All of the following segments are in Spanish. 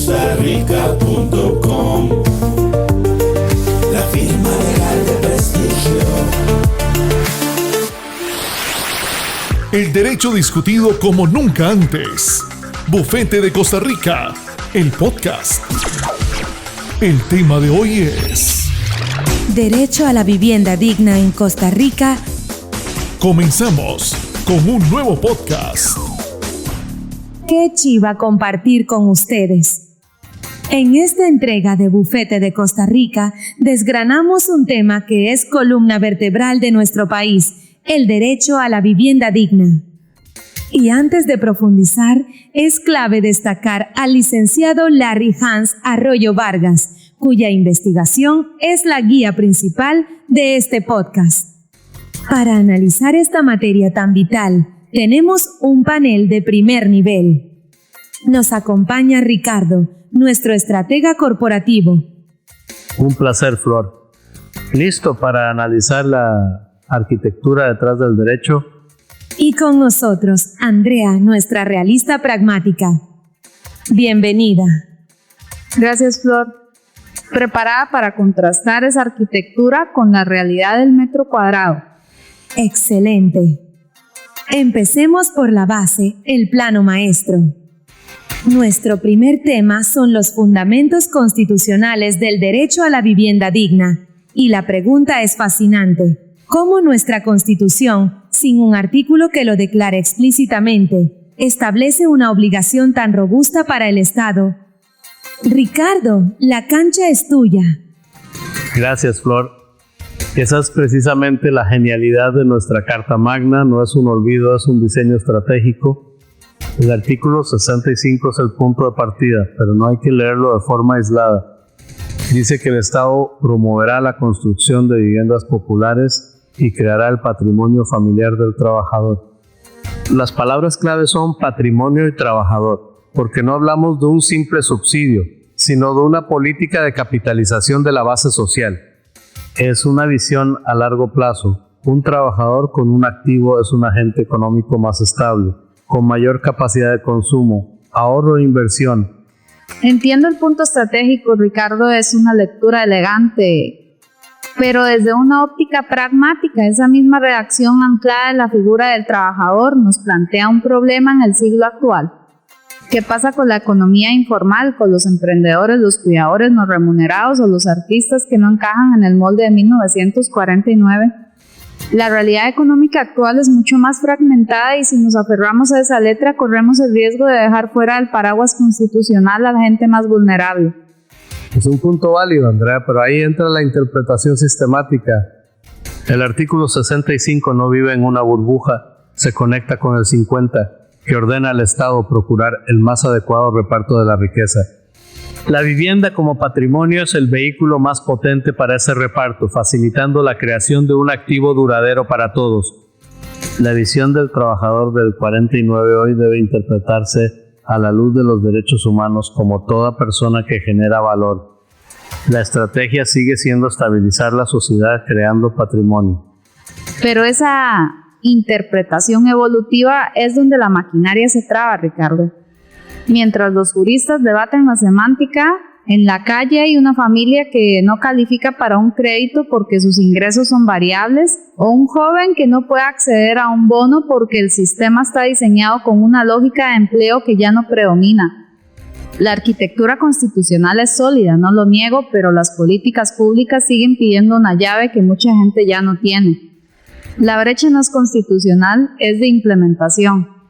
costarrica.com, la firma legal de prestigio. El derecho discutido como nunca antes. Bufete de Costa Rica, el podcast. El tema de hoy es Derecho a la vivienda digna en Costa Rica. Comenzamos con un nuevo podcast. Qué chiva compartir con ustedes. En esta entrega de Bufete de Costa Rica, desgranamos un tema que es columna vertebral de nuestro país, el derecho a la vivienda digna. Y antes de profundizar, es clave destacar al licenciado Larry Hans Arroyo Vargas, cuya investigación es la guía principal de este podcast. Para analizar esta materia tan vital, tenemos un panel de primer nivel. Nos acompaña Ricardo, nuestro estratega corporativo. Un placer, Flor. ¿Listo para analizar la arquitectura detrás del derecho? Y con nosotros, Andrea, nuestra realista pragmática. Bienvenida. Gracias, Flor. Preparada para contrastar esa arquitectura con la realidad del metro cuadrado. Excelente. Empecemos por la base, el plano maestro. Nuestro primer tema son los fundamentos constitucionales del derecho a la vivienda digna. Y la pregunta es fascinante. ¿Cómo nuestra Constitución, sin un artículo que lo declare explícitamente, establece una obligación tan robusta para el Estado? Ricardo, la cancha es tuya. Gracias, Flor. Esa es precisamente la genialidad de nuestra Carta Magna. No es un olvido, es un diseño estratégico. El artículo 65 es el punto de partida, pero no hay que leerlo de forma aislada. Dice que el Estado promoverá la construcción de viviendas populares y creará el patrimonio familiar del trabajador. Las palabras clave son patrimonio y trabajador, porque no hablamos de un simple subsidio, sino de una política de capitalización de la base social. Es una visión a largo plazo. Un trabajador con un activo es un agente económico más estable, con mayor capacidad de consumo, ahorro e inversión. Entiendo el punto estratégico, Ricardo, es una lectura elegante, pero desde una óptica pragmática, esa misma redacción anclada en la figura del trabajador nos plantea un problema en el siglo actual. ¿Qué pasa con la economía informal, con los emprendedores, los cuidadores no remunerados o los artistas que no encajan en el molde de 1949? La realidad económica actual es mucho más fragmentada y si nos aferramos a esa letra corremos el riesgo de dejar fuera del paraguas constitucional a la gente más vulnerable. Es un punto válido, Andrea, pero ahí entra la interpretación sistemática. El artículo 65 no vive en una burbuja, se conecta con el 50, que ordena al Estado procurar el más adecuado reparto de la riqueza. La vivienda como patrimonio es el vehículo más potente para ese reparto, facilitando la creación de un activo duradero para todos. La visión del trabajador del 49 hoy debe interpretarse a la luz de los derechos humanos como toda persona que genera valor. La estrategia sigue siendo estabilizar la sociedad creando patrimonio. Pero esa interpretación evolutiva es donde la maquinaria se traba, Ricardo. Mientras los juristas debaten la semántica, en la calle hay una familia que no califica para un crédito porque sus ingresos son variables, o un joven que no puede acceder a un bono porque el sistema está diseñado con una lógica de empleo que ya no predomina. La arquitectura constitucional es sólida, no lo niego, pero las políticas públicas siguen pidiendo una llave que mucha gente ya no tiene. La brecha no es constitucional, es de implementación.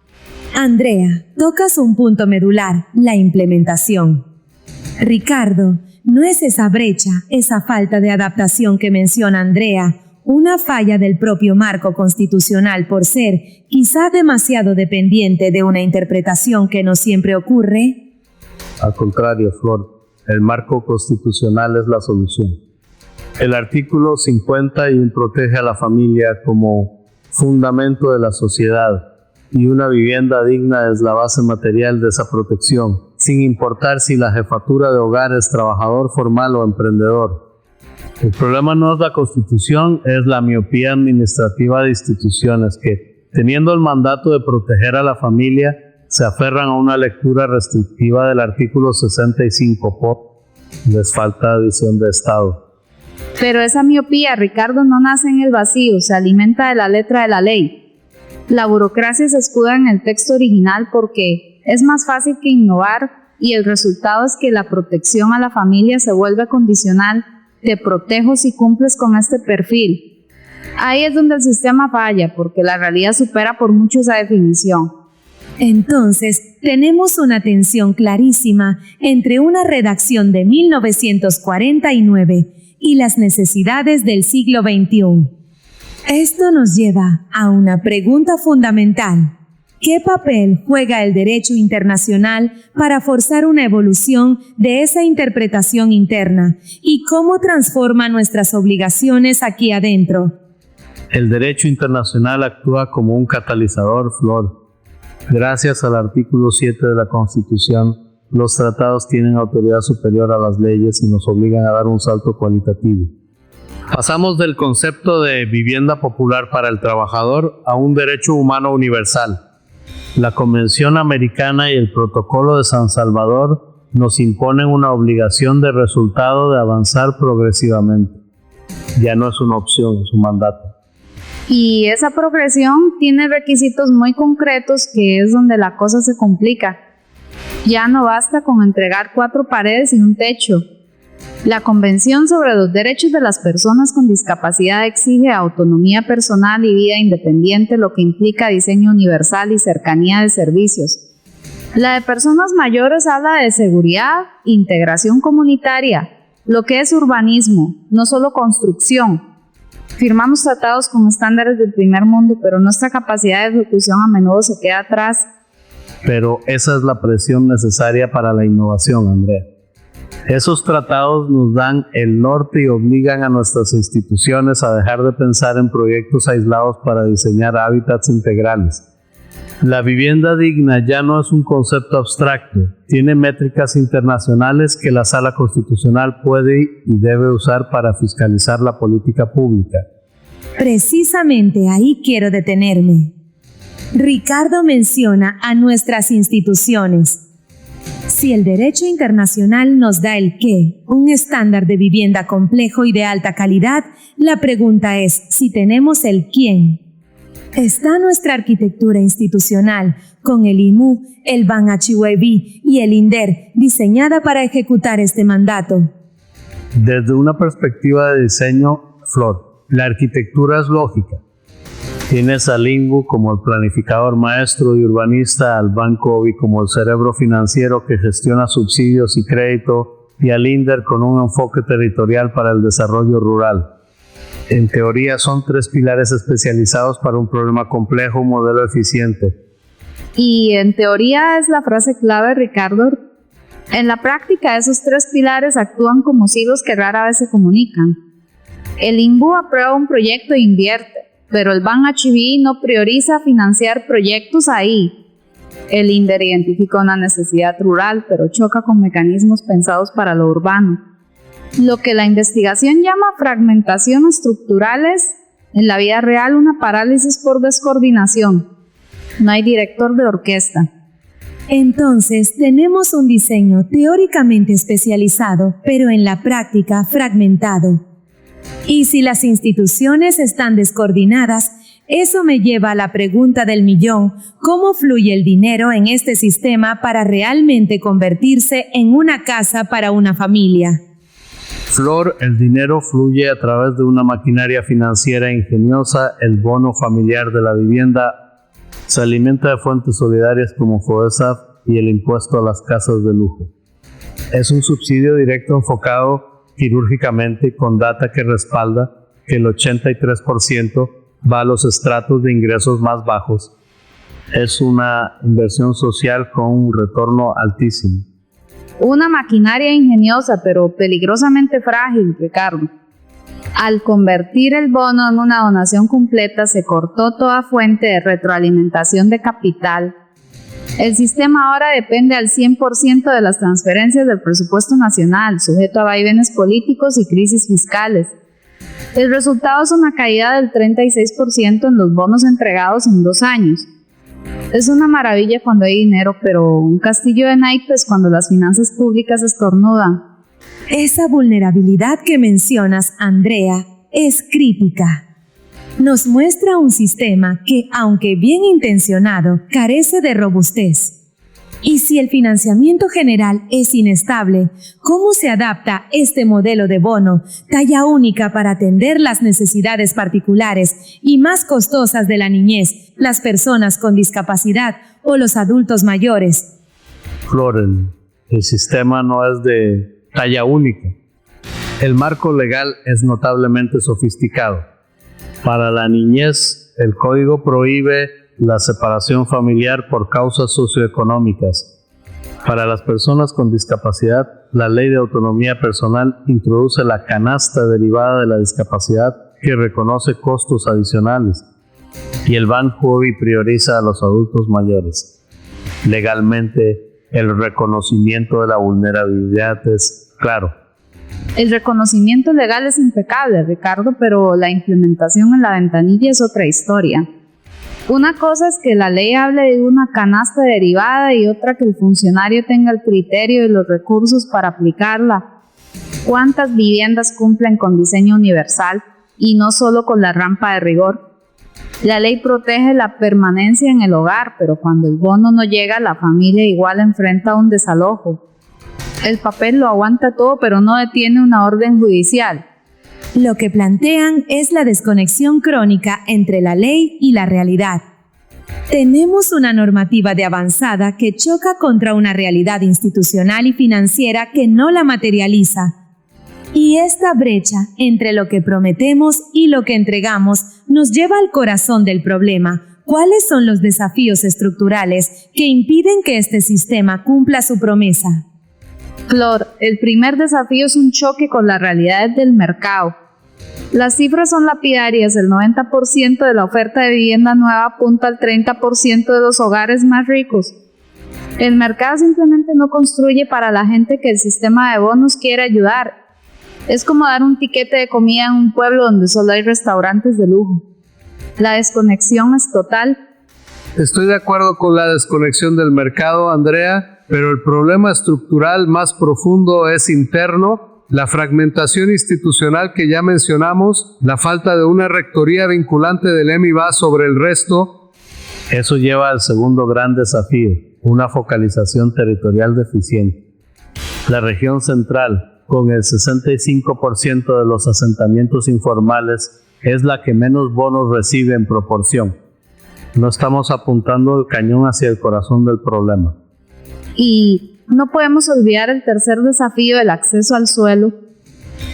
Andrea, tocas un punto medular, la implementación. Ricardo, ¿no es esa brecha, esa falta de adaptación que menciona Andrea, una falla del propio marco constitucional por ser quizá demasiado dependiente de una interpretación que no siempre ocurre? Al contrario, Flor, el marco constitucional es la solución. El artículo 51 protege a la familia como fundamento de la sociedad y una vivienda digna es la base material de esa protección, sin importar si la jefatura de hogar es trabajador formal o emprendedor. El problema no es la Constitución, es la miopía administrativa de instituciones que, teniendo el mandato de proteger a la familia, se aferran a una lectura restrictiva del artículo 65 les falta visión de Estado. Pero esa miopía, Ricardo, no nace en el vacío, se alimenta de la letra de la ley. La burocracia se escuda en el texto original porque es más fácil que innovar y el resultado es que la protección a la familia se vuelve condicional. Te protejo si cumples con este perfil. Ahí es donde el sistema falla porque la realidad supera por mucho esa definición. Entonces, tenemos una tensión clarísima entre una redacción de 1949 y las necesidades del siglo XXI. Esto nos lleva a una pregunta fundamental. ¿Qué papel juega el derecho internacional para forzar una evolución de esa interpretación interna? ¿Y cómo transforma nuestras obligaciones aquí adentro? El derecho internacional actúa como un catalizador, Flor. Gracias al artículo 7 de la Constitución, los tratados tienen autoridad superior a las leyes y nos obligan a dar un salto cualitativo. Pasamos del concepto de vivienda popular para el trabajador a un derecho humano universal. La Convención Americana y el Protocolo de San Salvador nos imponen una obligación de resultado de avanzar progresivamente. Ya no es una opción, es un mandato. Y esa progresión tiene requisitos muy concretos que es donde la cosa se complica. Ya no basta con entregar 4 paredes y un techo. La Convención sobre los Derechos de las Personas con Discapacidad exige autonomía personal y vida independiente, lo que implica diseño universal y cercanía de servicios. La de personas mayores habla de seguridad, integración comunitaria, lo que es urbanismo, no solo construcción. Firmamos tratados con estándares del primer mundo, pero nuestra capacidad de ejecución a menudo se queda atrás. Pero esa es la presión necesaria para la innovación, Andrea. Esos tratados nos dan el norte y obligan a nuestras instituciones a dejar de pensar en proyectos aislados para diseñar hábitats integrales. La vivienda digna ya no es un concepto abstracto, tiene métricas internacionales que la Sala Constitucional puede y debe usar para fiscalizar la política pública. Precisamente ahí quiero detenerme. Ricardo menciona a nuestras instituciones. Si el derecho internacional nos da el qué, un estándar de vivienda complejo y de alta calidad, la pregunta es si tenemos el quién. Está nuestra arquitectura institucional, con el IMU, el BAN-HUEB y el INDER, diseñada para ejecutar este mandato. Desde una perspectiva de diseño, Flor, la arquitectura es lógica. Tienes al INBU como el planificador maestro y urbanista, al BAN-COVID como el cerebro financiero que gestiona subsidios y crédito, y al INDER con un enfoque territorial para el desarrollo rural. En teoría son 3 pilares especializados para un problema complejo, un modelo eficiente. Y en teoría es la frase clave, Ricardo. En la práctica esos 3 pilares actúan como hilos que rara vez se comunican. El INBU aprueba un proyecto e invierte, pero el BAN-HUEB no prioriza financiar proyectos ahí. El INDER identifica una necesidad rural, pero choca con mecanismos pensados para lo urbano. Lo que la investigación llama fragmentación estructural es, en la vida real, una parálisis por descoordinación. No hay director de orquesta. Entonces, tenemos un diseño teóricamente especializado, pero en la práctica fragmentado. Y si las instituciones están descoordinadas, eso me lleva a la pregunta del millón: ¿cómo fluye el dinero en este sistema para realmente convertirse en una casa para una familia? Flor, el dinero fluye a través de una maquinaria financiera ingeniosa. El bono familiar de la vivienda se alimenta de fuentes solidarias como FOESAF y el impuesto a las casas de lujo. Es un subsidio directo enfocado quirúrgicamente con data que respalda que el 83% va a los estratos de ingresos más bajos. Es una inversión social con un retorno altísimo. Una maquinaria ingeniosa, pero peligrosamente frágil, Ricardo. Al convertir el bono en una donación completa, se cortó toda fuente de retroalimentación de capital. El sistema ahora depende al 100% de las transferencias del presupuesto nacional, sujeto a vaivenes políticos y crisis fiscales. El resultado es una caída del 36% en los bonos entregados en 2 años. Es una maravilla cuando hay dinero, pero un castillo de naipes cuando las finanzas públicas estornudan. Esa vulnerabilidad que mencionas, Andrea, es crítica. Nos muestra un sistema que, aunque bien intencionado, carece de robustez. Y si el financiamiento general es inestable, ¿cómo se adapta este modelo de bono, talla única para atender las necesidades particulares y más costosas de la niñez, las personas con discapacidad o los adultos mayores? Floren, el sistema no es de talla única. El marco legal es notablemente sofisticado. Para la niñez, el código prohíbe la separación familiar por causas socioeconómicas. Para las personas con discapacidad, la Ley de Autonomía Personal introduce la canasta derivada de la discapacidad que reconoce costos adicionales. Y el Banjuvi prioriza a los adultos mayores. Legalmente, el reconocimiento de la vulnerabilidad es claro. El reconocimiento legal es impecable, Ricardo, pero la implementación en la ventanilla es otra historia. Una cosa es que la ley hable de una canasta derivada y otra que el funcionario tenga el criterio y los recursos para aplicarla. ¿Cuántas viviendas cumplen con diseño universal y no solo con la rampa de rigor? La ley protege la permanencia en el hogar, pero cuando el bono no llega, la familia igual enfrenta un desalojo. El papel lo aguanta todo, pero no detiene una orden judicial. Lo que plantean es la desconexión crónica entre la ley y la realidad. Tenemos una normativa de avanzada que choca contra una realidad institucional y financiera que no la materializa. Y esta brecha entre lo que prometemos y lo que entregamos nos lleva al corazón del problema. ¿Cuáles son los desafíos estructurales que impiden que este sistema cumpla su promesa? Flor, el primer desafío es un choque con las realidades del mercado. Las cifras son lapidarias, el 90% de la oferta de vivienda nueva apunta al 30% de los hogares más ricos. El mercado simplemente no construye para la gente que el sistema de bonos quiere ayudar. Es como dar un tiquete de comida en un pueblo donde solo hay restaurantes de lujo. La desconexión es total. Estoy de acuerdo con la desconexión del mercado, Andrea, pero el problema estructural más profundo es interno. La fragmentación institucional que ya mencionamos, la falta de una rectoría vinculante del MIBA sobre el resto. Eso lleva al segundo gran desafío, una focalización territorial deficiente. La región central, con el 65% de los asentamientos informales, es la que menos bonos recibe en proporción. No estamos apuntando el cañón hacia el corazón del problema. Y no podemos olvidar el tercer desafío del acceso al suelo.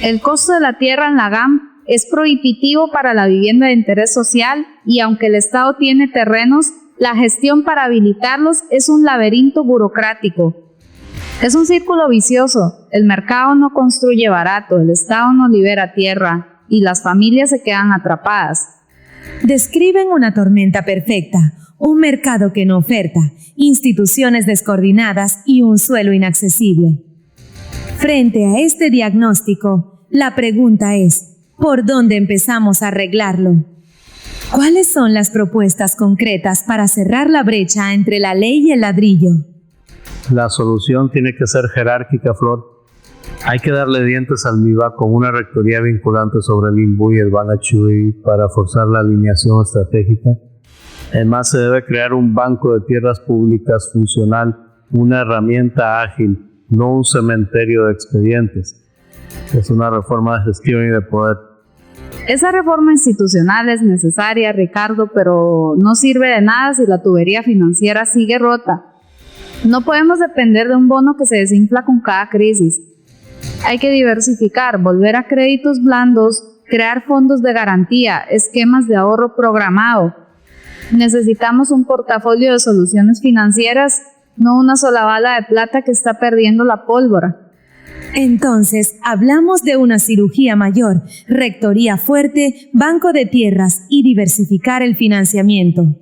El costo de la tierra en la GAM es prohibitivo para la vivienda de interés social y aunque el Estado tiene terrenos, la gestión para habilitarlos es un laberinto burocrático. Es un círculo vicioso. El mercado no construye barato, el Estado no libera tierra y las familias se quedan atrapadas. Describen una tormenta perfecta. Un mercado que no oferta, instituciones descoordinadas y un suelo inaccesible. Frente a este diagnóstico, la pregunta es, ¿por dónde empezamos a arreglarlo? ¿Cuáles son las propuestas concretas para cerrar la brecha entre la ley y el ladrillo? La solución tiene que ser jerárquica, Flor. Hay que darle dientes al MIBA con una rectoría vinculante sobre el INBU y el Banachui para forzar la alineación estratégica. Además, se debe crear un banco de tierras públicas funcional, una herramienta ágil, no un cementerio de expedientes. Es una reforma de gestión y de poder. Esa reforma institucional es necesaria, Ricardo, pero no sirve de nada si la tubería financiera sigue rota. No podemos depender de un bono que se desinfla con cada crisis. Hay que diversificar, volver a créditos blandos, crear fondos de garantía, esquemas de ahorro programado. Necesitamos un portafolio de soluciones financieras, no una sola bala de plata que está perdiendo la pólvora. Entonces, hablamos de una cirugía mayor, rectoría fuerte, banco de tierras y diversificar el financiamiento.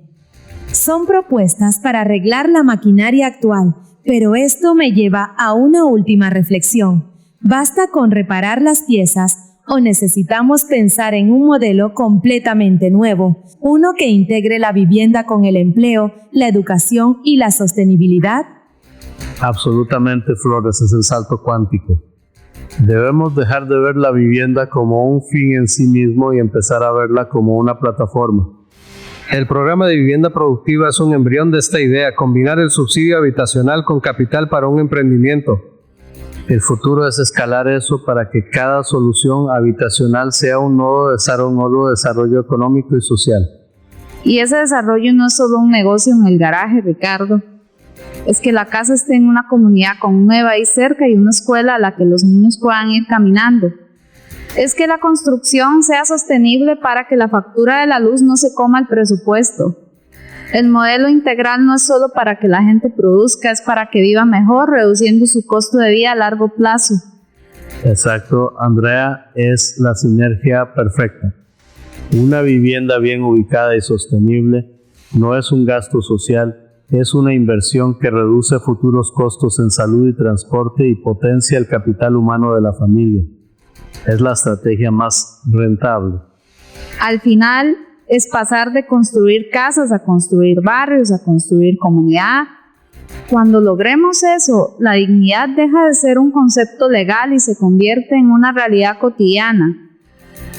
Son propuestas para arreglar la maquinaria actual, pero esto me lleva a una última reflexión. ¿Basta con reparar las piezas o necesitamos pensar en un modelo completamente nuevo, uno que integre la vivienda con el empleo, la educación y la sostenibilidad? Absolutamente, Flor, ese es el salto cuántico. Debemos dejar de ver la vivienda como un fin en sí mismo y empezar a verla como una plataforma. El programa de vivienda productiva es un embrión de esta idea, combinar el subsidio habitacional con capital para un emprendimiento. El futuro es escalar eso para que cada solución habitacional sea un nuevo desarrollo económico y social. Y ese desarrollo no es solo un negocio en el garaje, Ricardo. Es que la casa esté en una comunidad con un ahí cerca y una escuela a la que los niños puedan ir caminando. Es que la construcción sea sostenible para que la factura de la luz no se coma el presupuesto. El modelo integral no es solo para que la gente produzca, es para que viva mejor, reduciendo su costo de vida a largo plazo. Exacto, Andrea, es la sinergia perfecta. Una vivienda bien ubicada y sostenible no es un gasto social, es una inversión que reduce futuros costos en salud y transporte y potencia el capital humano de la familia. Es la estrategia más rentable. Al final es pasar de construir casas a construir barrios, a construir comunidad. Cuando logremos eso, la dignidad deja de ser un concepto legal y se convierte en una realidad cotidiana.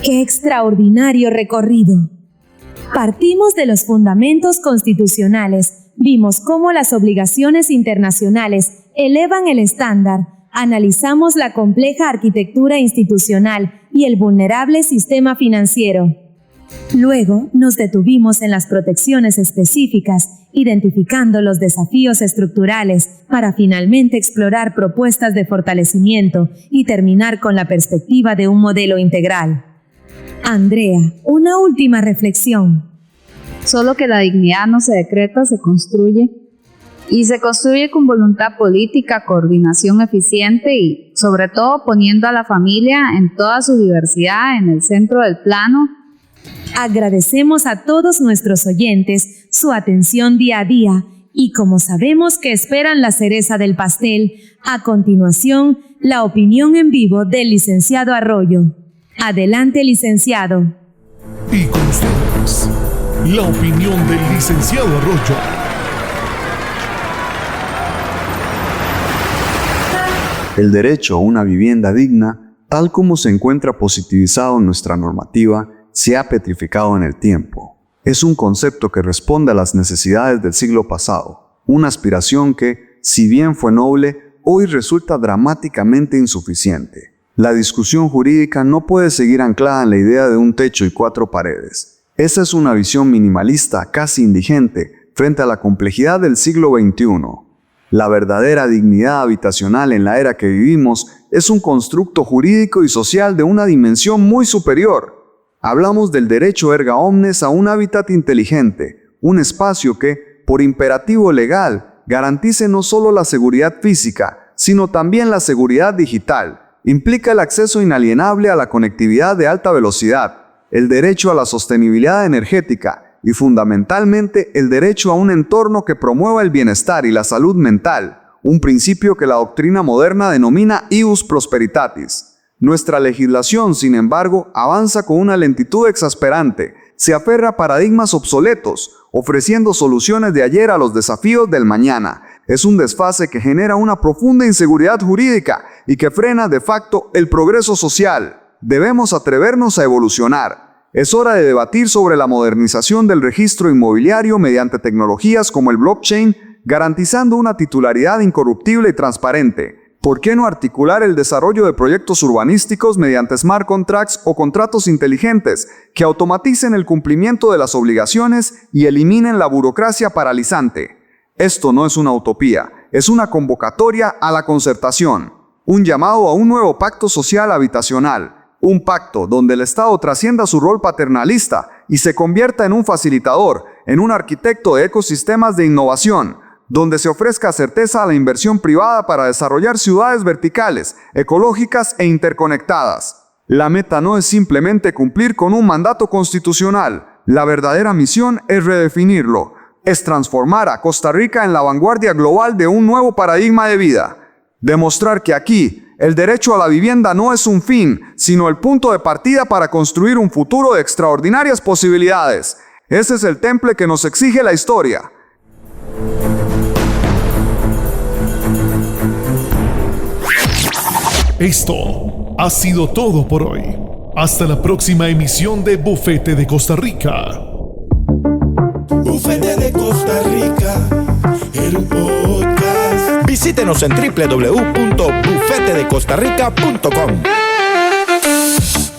¡Qué extraordinario recorrido! Partimos de los fundamentos constitucionales, vimos cómo las obligaciones internacionales elevan el estándar, analizamos la compleja arquitectura institucional y el vulnerable sistema financiero. Luego nos detuvimos en las protecciones específicas, identificando los desafíos estructurales para finalmente explorar propuestas de fortalecimiento y terminar con la perspectiva de un modelo integral. Andrea, una última reflexión. Solo que la dignidad no se decreta, se construye. Y se construye con voluntad política, coordinación eficiente y, sobre todo, poniendo a la familia en toda su diversidad en el centro del plano. Agradecemos a todos nuestros oyentes su atención día a día y como sabemos que esperan la cereza del pastel, a continuación, la opinión en vivo del licenciado Arroyo. Adelante, licenciado. Y con ustedes, la opinión del licenciado Arroyo. El derecho a una vivienda digna, tal como se encuentra positivizado en nuestra normativa, se ha petrificado en el tiempo. Es un concepto que responde a las necesidades del siglo pasado, una aspiración que, si bien fue noble, hoy resulta dramáticamente insuficiente. La discusión jurídica no puede seguir anclada en la idea de un techo y 4 paredes. Esa es una visión minimalista, casi indigente, frente a la complejidad del siglo XXI. La verdadera dignidad habitacional en la era que vivimos es un constructo jurídico y social de una dimensión muy superior. Hablamos del derecho erga omnes a un hábitat inteligente, un espacio que, por imperativo legal, garantice no solo la seguridad física, sino también la seguridad digital. Implica el acceso inalienable a la conectividad de alta velocidad, el derecho a la sostenibilidad energética, y fundamentalmente el derecho a un entorno que promueva el bienestar y la salud mental, un principio que la doctrina moderna denomina ius prosperitatis. Nuestra legislación, sin embargo, avanza con una lentitud exasperante, se aferra a paradigmas obsoletos, ofreciendo soluciones de ayer a los desafíos del mañana. Es un desfase que genera una profunda inseguridad jurídica y que frena de facto el progreso social. Debemos atrevernos a evolucionar. Es hora de debatir sobre la modernización del registro inmobiliario mediante tecnologías como el blockchain, garantizando una titularidad incorruptible y transparente. ¿Por qué no articular el desarrollo de proyectos urbanísticos mediante smart contracts o contratos inteligentes que automaticen el cumplimiento de las obligaciones y eliminen la burocracia paralizante? Esto no es una utopía, es una convocatoria a la concertación, un llamado a un nuevo pacto social habitacional. Un pacto donde el Estado trascienda su rol paternalista y se convierta en un facilitador, en un arquitecto de ecosistemas de innovación, donde se ofrezca certeza a la inversión privada para desarrollar ciudades verticales, ecológicas e interconectadas. La meta no es simplemente cumplir con un mandato constitucional, la verdadera misión es redefinirlo, es transformar a Costa Rica en la vanguardia global de un nuevo paradigma de vida. Demostrar que aquí, El derecho a la vivienda no es un fin, sino el punto de partida para construir un futuro de extraordinarias posibilidades. Ese es el temple que nos exige la historia. Esto ha sido todo por hoy. Hasta la próxima emisión de Bufete de Costa Rica. Bufete de Costa Rica, el podcast. Visítenos en www.bufetedecostarrica.com.